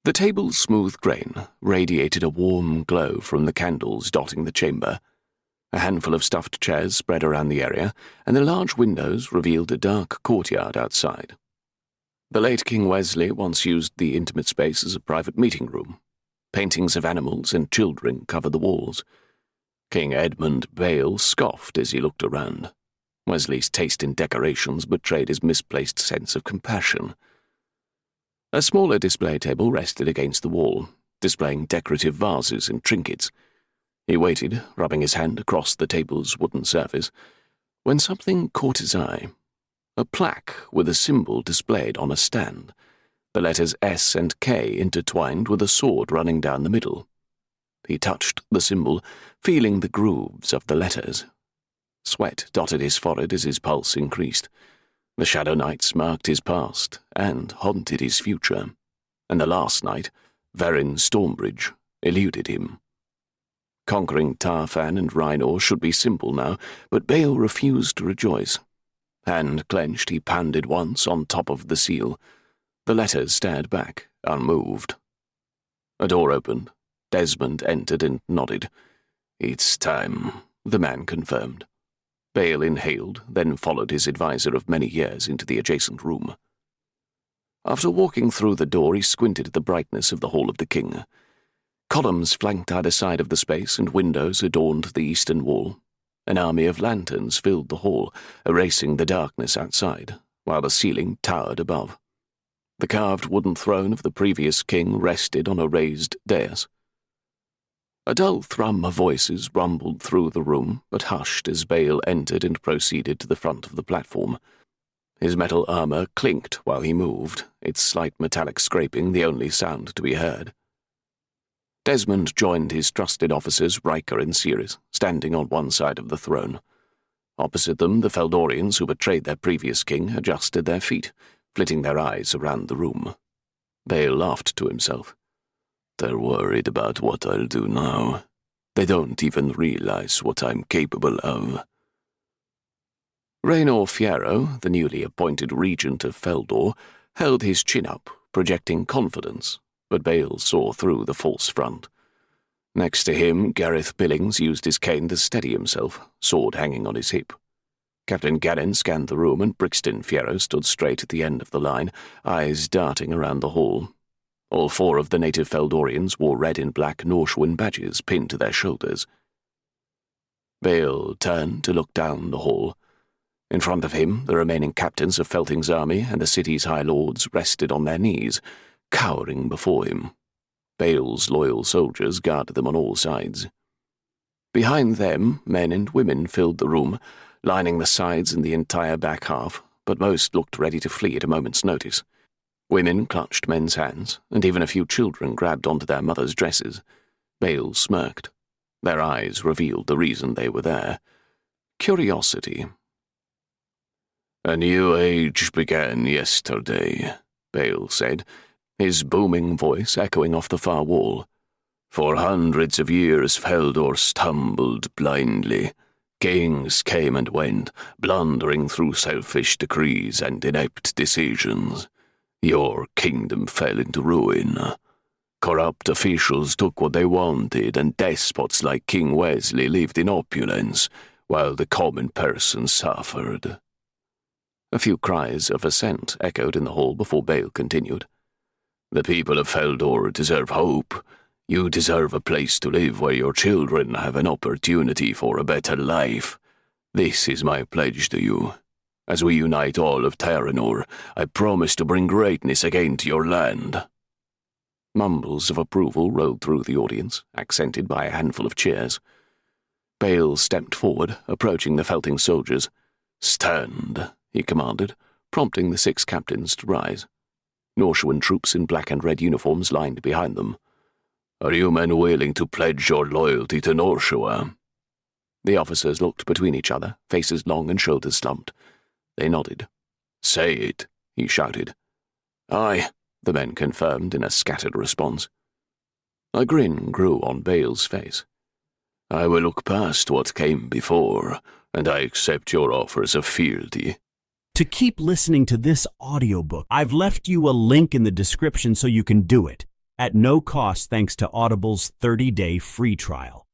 The table's smooth grain radiated a warm glow from the candles dotting the chamber. A handful of stuffed chairs spread around the area, and the large windows revealed a dark courtyard outside. The late King Wesley once used the intimate space as a private meeting room. Paintings of animals and children covered the walls. King Edmund Bale scoffed as he looked around. Wesley's taste in decorations betrayed his misplaced sense of compassion. A smaller display table rested against the wall, displaying decorative vases and trinkets. He waited, rubbing his hand across the table's wooden surface, when something caught his eye. A plaque with a symbol displayed on a stand, the letters S and K intertwined with a sword running down the middle. He touched the symbol, feeling the grooves of the letters. Sweat dotted his forehead as his pulse increased. The Shadow Knights marked his past and haunted his future, and the last night, Varin Stormbridge, eluded him. Conquering Tarfan and Rhynor should be simple now, but Bale refused to rejoice. Hand clenched, he pounded once on top of the seal. The letters stared back, unmoved. A door opened. Desmond entered and nodded. "It's time," the man confirmed. Bale inhaled, then followed his advisor of many years into the adjacent room. After walking through the door, he squinted at the brightness of the Hall of the King. Columns flanked either side of the space, and windows adorned the eastern wall. An army of lanterns filled the hall, erasing the darkness outside, while the ceiling towered above. The carved wooden throne of the previous king rested on a raised dais. A dull thrum of voices rumbled through the room, but hushed as Bale entered and proceeded to the front of the platform. His metal armor clinked while he moved, its slight metallic scraping the only sound to be heard. Desmond joined his trusted officers Riker and Ceres, standing on one side of the throne. Opposite them, the Feldorians who betrayed their previous king adjusted their feet, flitting their eyes around the room. Bale laughed to himself. They're worried about what I'll do now. They don't even realize what I'm capable of. Raynor Fierro, the newly appointed regent of Feldor, held his chin up, projecting confidence, but Bale saw through the false front. Next to him, Gareth Billings used his cane to steady himself, sword hanging on his hip. Captain Gannon scanned the room, and Brixton Fierro stood straight at the end of the line, eyes darting around the hall. All four of the native Feldorians wore red and black Norshwin badges pinned to their shoulders. Bale turned to look down the hall. In front of him, the remaining captains of Felting's army and the city's high lords rested on their knees, cowering before him. Bale's loyal soldiers guarded them on all sides. Behind them, men and women filled the room, lining the sides and the entire back half, but most looked ready to flee at a moment's notice. Women clutched men's hands, and even a few children grabbed onto their mothers' dresses. Bale smirked. Their eyes revealed the reason they were there. Curiosity. "A new age began yesterday," Bale said, his booming voice echoing off the far wall. "For hundreds of years Feldor stumbled blindly. Kings came and went, blundering through selfish decrees and inept decisions. Your kingdom fell into ruin. Corrupt officials took what they wanted, and despots like King Wesley lived in opulence, while the common person suffered." A few cries of assent echoed in the hall before Bale continued. "The people of Feldor deserve hope. You deserve a place to live where your children have an opportunity for a better life. This is my pledge to you. As we unite all of Terranor, I promise to bring greatness again to your land." Mumbles of approval rolled through the audience, accented by a handful of cheers. Bale stepped forward, approaching the Felting soldiers. "Stand," he commanded, prompting the 6 captains to rise. Norshwin troops in black and red uniforms lined behind them. "Are you men willing to pledge your loyalty to Norshua?" The officers looked between each other, faces long and shoulders slumped. They nodded. "Say it," he shouted. "Aye," the men confirmed in a scattered response. A grin grew on Bale's face. "I will look past what came before, and I accept your offers of fealty." To keep listening to this audiobook, I've left you a link in the description so you can do it. at no cost thanks to Audible's 30-day free trial.